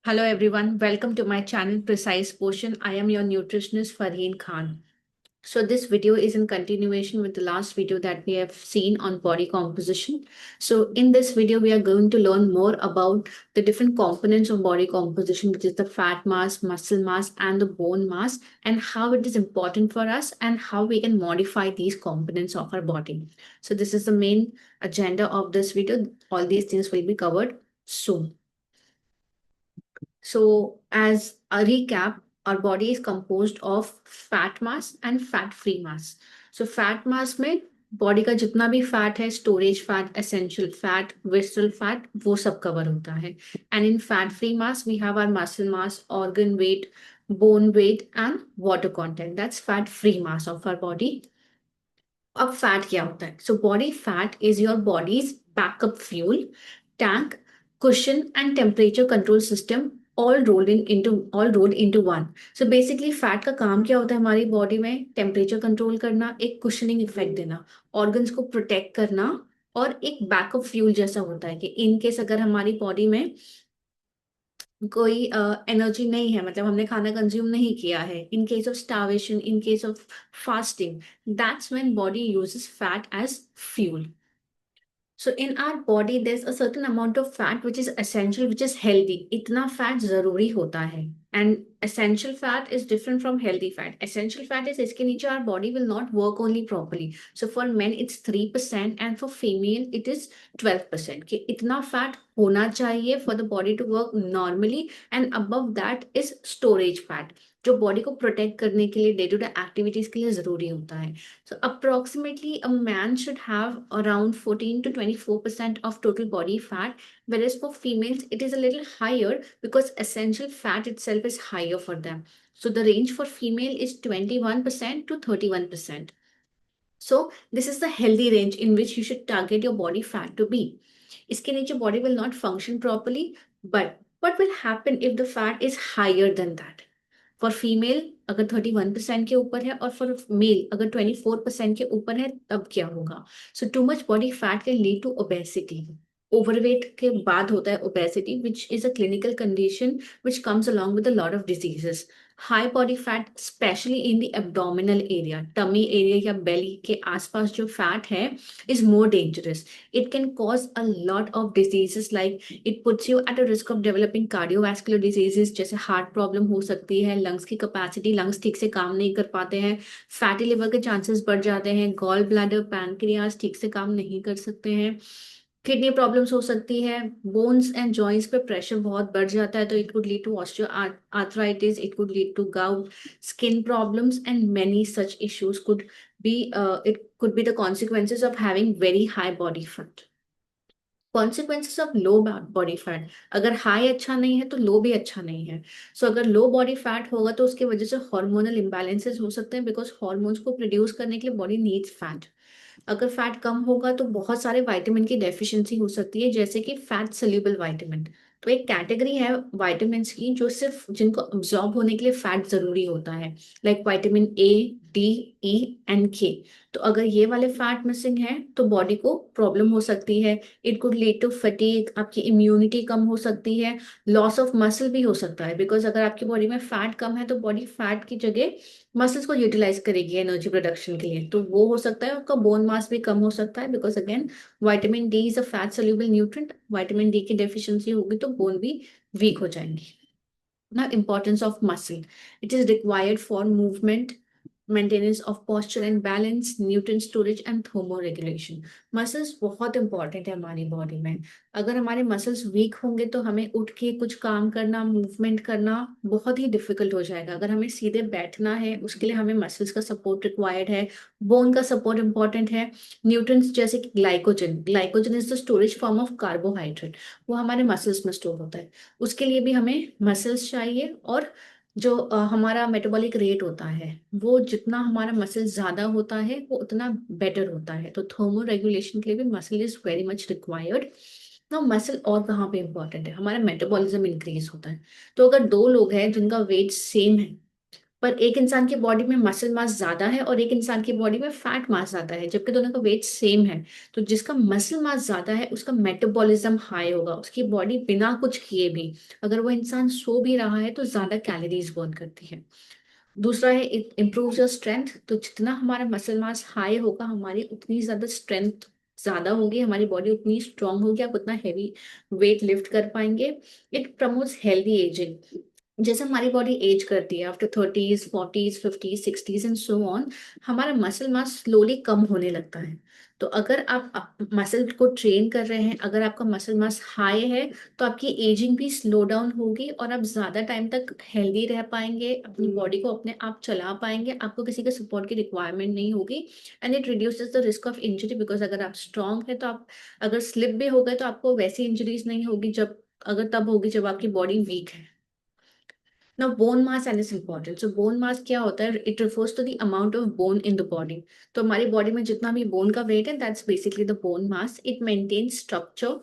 Hello everyone, welcome to my channel Precise Portion. I am your nutritionist Farheen Khan. So this video is in continuation with the last video that we have seen on body composition. So in this video, we are going to learn more about the different components of body composition, which is the fat mass, muscle mass, and the bone mass, and how it is important for us and how we can modify these components of our body. So this is the main agenda of this video. All these things will be covered soon. So, as a recap, our body is composed of fat mass and fat free mass. So, fat mass में body का जितना भी fat है, storage fat, essential fat, visceral fat, वो सब cover होता है. And in fat free mass we have our muscle mass, organ weight, bone weight and water content. That's fat free mass of our body. अब fat क्या होता है? So body fat is your bodies backup fuel, tank, cushion and temperature control system all rolled into one. So basically fat का काम क्या होता है हमारी बॉडी में? टेम्परेचर कंट्रोल करना, एक कुशनिंग इफेक्ट देना, ऑर्गन्स को प्रोटेक्ट करना, और एक बैकअप फ्यूल जैसा होता है कि इन केस अगर हमारी बॉडी में कोई एनर्जी नहीं है, मतलब हमने खाना कंज्यूम नहीं किया है, in case of starvation, in case of fasting, that's when body uses fat as fuel. So in our body, there's a certain amount of fat which is essential, which is healthy. इतना fat जरूरी होता है. And essential fat is different from healthy fat. Essential fat is इसके नीचे our body will not work only properly. So for men it's 3% and for female it is 12%. कि इतना fat होना चाहिए for the body to work normally, and above that is storage fat, जो body को protect करने के लिए, day to day activities के लिए जरूरी होता है. So approximately a man should have around 14 to 24% of total body fat, whereas for females it is a little higher because essential fat itself is higher for them. So the range for female is 21% to 31%. So this is the healthy range in which you should target your body fat to be. इसके नीचे body will not function properly, but what will happen if the fat is higher than that? For female अगर 31% के ऊपर है और for male अगर 24% के ऊपर है, तब क्या होगा? So too much body fat can lead to obesity. Overweight के बाद होता है obesity, which is a clinical condition which comes along with a lot of diseases. High body fat specially in the abdominal area, tummy area या belly के आसपास जो fat है, is more dangerous. It can cause a lot of diseases, like it puts you at a risk of developing cardiovascular diseases, जैसे heart problem हो सकती है, lungs की कैपेसिटी, लंग्स ठीक से काम नहीं कर पाते हैं, फैटी लिवर के चांसेस बढ़ जाते हैं, गॉल ब्लैडर, पैनक्रियाज ठीक से काम नहीं कर सकते हैं, किडनी प्रॉब्लम्स हो सकती है, बोन्स एंड जॉइंट्स पे प्रेशर बहुत बढ़ जाता है, तो it could lead to osteoarthritis, it could lead to gout, skin problems, and many such issues could be it could be the consequences of having very high body fat. Consequences of low body fat, अगर high अच्छा नहीं है तो लो भी अच्छा नहीं है. सो अगर लो बॉडी फैट होगा तो उसकी वजह से हार्मोनल इम्बैलेंसेस हो सकते हैं, बिकॉज हार्मोन्स को प्रोड्यूस करने के लिए बॉडी नीड्स फैट. अगर फैट कम होगा तो बहुत सारे विटामिन की डेफिशिएंसी हो सकती है, जैसे कि फैट सोल्यूबल विटामिन. तो एक कैटेगरी है विटामिन की जो सिर्फ जिनको अब्सॉर्ब होने के लिए फैट जरूरी होता है, like vitamin A, D, E and के. तो अगर ये वाले फैट मिसिंग है तो बॉडी को प्रॉब्लम हो सकती है. It could lead to fatigue, आपकी इम्यूनिटी कम हो सकती है, लॉस ऑफ मसल भी हो सकता है, बिकॉज अगर आपकी बॉडी में फैट कम है तो बॉडी फैट की जगह मसल्स को यूटिलाइज करेगी एनर्जी प्रोडक्शन के लिए, तो वो हो सकता है. आपका बोन मास भी कम हो सकता है, because again vitamin D is a fat soluble nutrient. Vitamin D की डेफिशिएंसी होगी तो बोन भी वीक हो जाएंगी. Now, importance of muscle. It is required for movement, maintenance of posture and balance, nutrient storage and thermoregulation. Muscles बहुत important है हमारी body में. अगर हमारे मसल्स वीक होंगे तो हमें उठ के कुछ काम करना, मूवमेंट करना बहुत ही डिफिकल्ट हो जाएगा. अगर हमें सीधे बैठना है उसके लिए हमें मसल्स का सपोर्ट रिक्वायर्ड है, बोन का सपोर्ट इंपॉर्टेंट है. न्यूट्रिएंट्स जैसे कि glycogen, glycogen is the storage form of carbohydrate, वो हमारे मसल्स में स्टोर होता है. उसके लिए भी हमें मसल्स चाहिए. और जो हमारा मेटाबॉलिक रेट होता है, वो जितना हमारा मसल ज्यादा होता है वो उतना बेटर होता है. तो थर्मो रेगुलेशन के लिए भी muscle is very much required. ना मसल और कहाँ पे इंपॉर्टेंट है? हमारा मेटाबॉलिज्म इंक्रीज होता है. तो अगर दो लोग हैं जिनका वेट सेम है, पर एक इंसान की बॉडी में मसल मास ज्यादा है और एक इंसान की बॉडी में फैट मास ज्यादा है, जबकि दोनों का वेट सेम है। तो जिसका मसल मास ज्यादा है उसका मेटाबॉलिज्म हाई होगा, उसकी बॉडी बिना कुछ किए भी, अगर वो इंसान सो भी रहा है तो ज्यादा कैलोरीज बर्न करती है। दूसरा है इट इम्प्रूव्स योर स्ट्रेंथ। तो जितना हमारा मसल मास हाई होगा हमारी उतनी ज्यादा स्ट्रेंथ ज्यादा होगी, हमारी बॉडी उतनी स्ट्रांग होगी, आप उतना हैवी वेट लिफ्ट कर पाएंगे। It promotes healthy ageing. जैसे हमारी बॉडी एज करती है after 30s 40s 50s 60s and so on, हमारा मसल मास स्लोली कम होने लगता है। तो अगर आप मसल को ट्रेन कर रहे हैं, अगर आपका मसल मास हाई है, तो आपकी एजिंग भी स्लो डाउन होगी और आप ज्यादा टाइम तक हेल्दी रह पाएंगे, अपनी बॉडी को अपने आप चला पाएंगे, आपको किसी के सपोर्ट की रिक्वायरमेंट नहीं होगी। And it reduces the risk of injury, because अगर आप स्ट्रांग है तो आप अगर स्लिप भी हो गए तो आपको वैसी इंजरीज नहीं होगी जब, अगर तब होगी जब आपकी बॉडी वीक है। Now, bone mass and its importance. So, bone mass क्या होता है? It refers to the amount of bone in the body. तो हमारी बॉडी में जितना भी बोन का वेट है, that's basically the bone mass. It maintains structure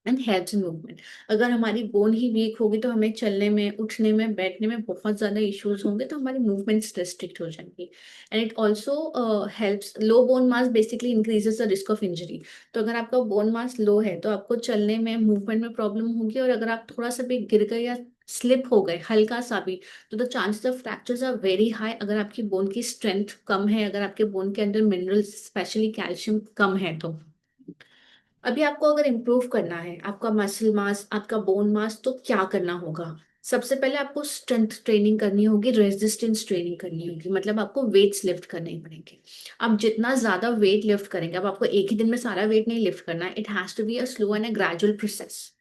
and helps in movement. अगर हमारी बोन ही वीक होगी तो हमें चलने में, उठने में, बैठने में बहुत ज्यादा इश्यूज होंगे, तो हमारी मूवमेंट्स रेस्ट्रिक्ट हो जाएंगी। And it also helps, low bone mass basically increases the risk of injury. तो अगर आपका बोन मास लो है तो आपको चलने में, मूवमेंट में प्रॉब्लम होगी, और अगर आप थोड़ा सा भी गिर गए या स्लिप हो गए हल्का सा भी, तो the chances of fractures are very high. अगर आपकी बोन की स्ट्रेंथ कम है, अगर आपके बोन के अंदर मिनरल्स स्पेशली कैल्शियम कम है तो। अभी आपको अगर इम्प्रूव करना है आपका मसल मास, आपका बोन मास, तो क्या करना होगा? सबसे पहले आपको स्ट्रेंथ ट्रेनिंग करनी होगी, रेजिस्टेंस ट्रेनिंग करनी होगी, मतलब आपको वेट्स लिफ्ट करने पड़ेंगे। आप जितना ज्यादा वेट लिफ्ट करेंगे, अब आपको एक ही दिन में सारा वेट नहीं लिफ्ट करना है, it has to be a slow and a gradual process.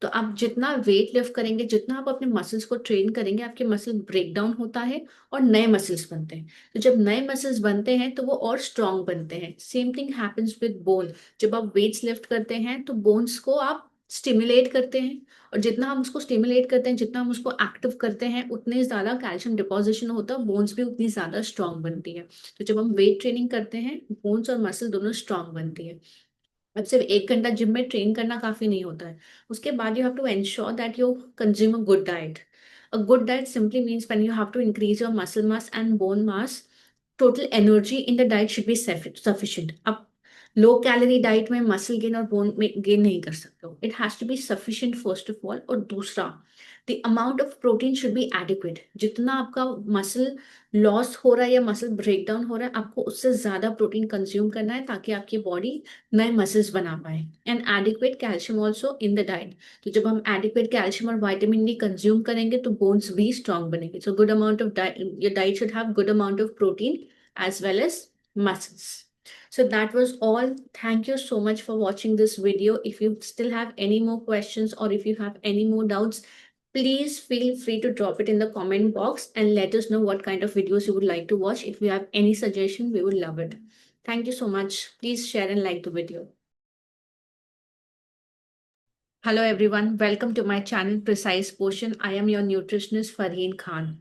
तो आप जितना वेट लिफ्ट करेंगे, जितना आप अपने मसल्स को ट्रेन करेंगे, आपके मसल ब्रेक डाउन होता है और नए मसल्स बनते हैं। तो जब नए मसल्स बनते हैं तो वो और स्ट्रांग बनते हैं। Same thing happens with bone. जब आप वेट्स लिफ्ट करते हैं तो बोन्स को आप स्टिमुलेट करते हैं, और जितना हम उसको स्टिमुलेट करते हैं, जितना हम उसको एक्टिव करते हैं, उतने ज्यादा कैल्शियम डिपॉजिशन होता है, बोन्स भी उतनी ज्यादा स्ट्रांग बनती है। तो जब हम वेट ट्रेनिंग करते हैं, बोन्स और मसल दोनों स्ट्रांग बनती है। अब सिर्फ 1 घंटा जिम में ट्रेन करना काफी नहीं होता है, उसके बाद you have to ensure that you consume a good diet. A good diet simply means when you have to increase your muscle mass and bone mass, total energy in the diet should be sufficient. अब low calorie diet में muscle gain और bone में gain नहीं कर सकते हो, it has to be sufficient first of all. और दूसरा, the amount of protein should be adequate. जितना आपका मसल लॉस हो रहा है या मसल ब्रेकडाउन हो रहा है, आपको उससे ज्यादा प्रोटीन कंज्यूम करना है ताकि आपकी बॉडी नए मसल्स बना पाए। And adequate calcium also in the diet. तो जब हम एडिक्वेट कैल्शियम और विटामिन डी कंज्यूम करेंगे तो बोन्स भी स्ट्रांग बनेंगे। So good amount of diet, your diet should have good amount of protein as well as muscles. So that was all. Thank you so much for watching this video. If you still have any more questions or if you have any more doubts, please feel free to drop it in the comment box and let us know what kind of videos you would like to watch. If you have any suggestion, we would love it. Thank you so much. Please share and like the video. Hello everyone, welcome to my channel Precise Portion. I am your nutritionist Farheen Khan.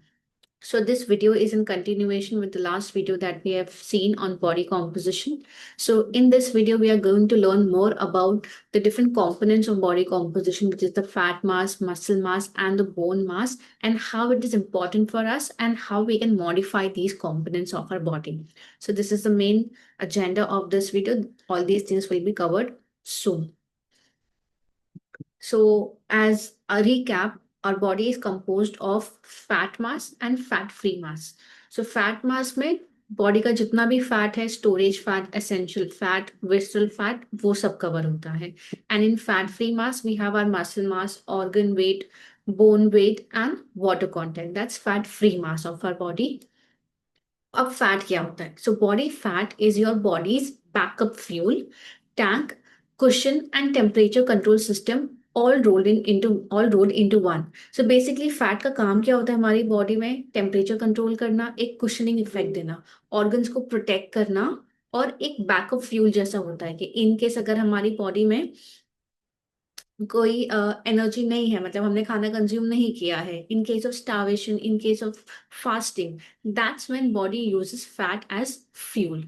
So this video is in continuation with the last video that we have seen on body composition. So in this video, we are going to learn more about the different components of body composition, which is the fat mass, muscle mass, and the bone mass, and how it is important for us and how we can modify these components of our body. So this is the main agenda of this video. All these things will be covered soon. So, as a recap, our body is composed of fat mass and fat free mass. So, fat mass में body का जितना भी fat है, storage fat, essential fat, visceral fat, वो सब cover होता है। And in fat free mass we have our muscle mass, organ weight, bone weight and water content. That's fat free mass of our body. अब fat क्या होता है? So body fat is your bodies backup fuel, tank, cushion and temperature control system, all rolled into one. So basically fat का काम क्या होता है हमारी बॉडी में? टेम्परेचर कंट्रोल करना, एक कुशनिंग इफेक्ट देना, ऑर्गन्स को प्रोटेक्ट करना, और एक बैकअप फ्यूल जैसा होता है कि इन केस अगर हमारी बॉडी में कोई एनर्जी नहीं है, मतलब हमने खाना कंज्यूम नहीं किया है, in case of starvation, in case of fasting, that's when body uses fat as fuel.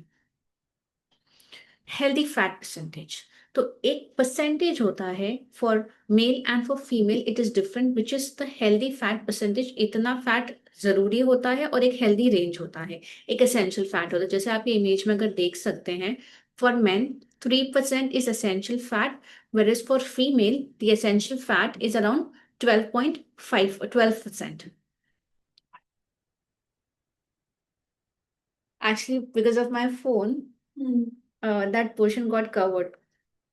Healthy fat percentage, तो एक परसेंटेज होता है for male and for female it is different, which is the healthy fat percentage. इतना fat जरूरी होता है और एक हेल्दी रेंज होता है, एक एसेंशियल फैट होता है। जैसे आप ये इमेज में अगर देख सकते हैं, for main 3% is essential fat, whereas for female the essential fat is around 12.5 or 12%. Actually, because of my phone, that portion got covered.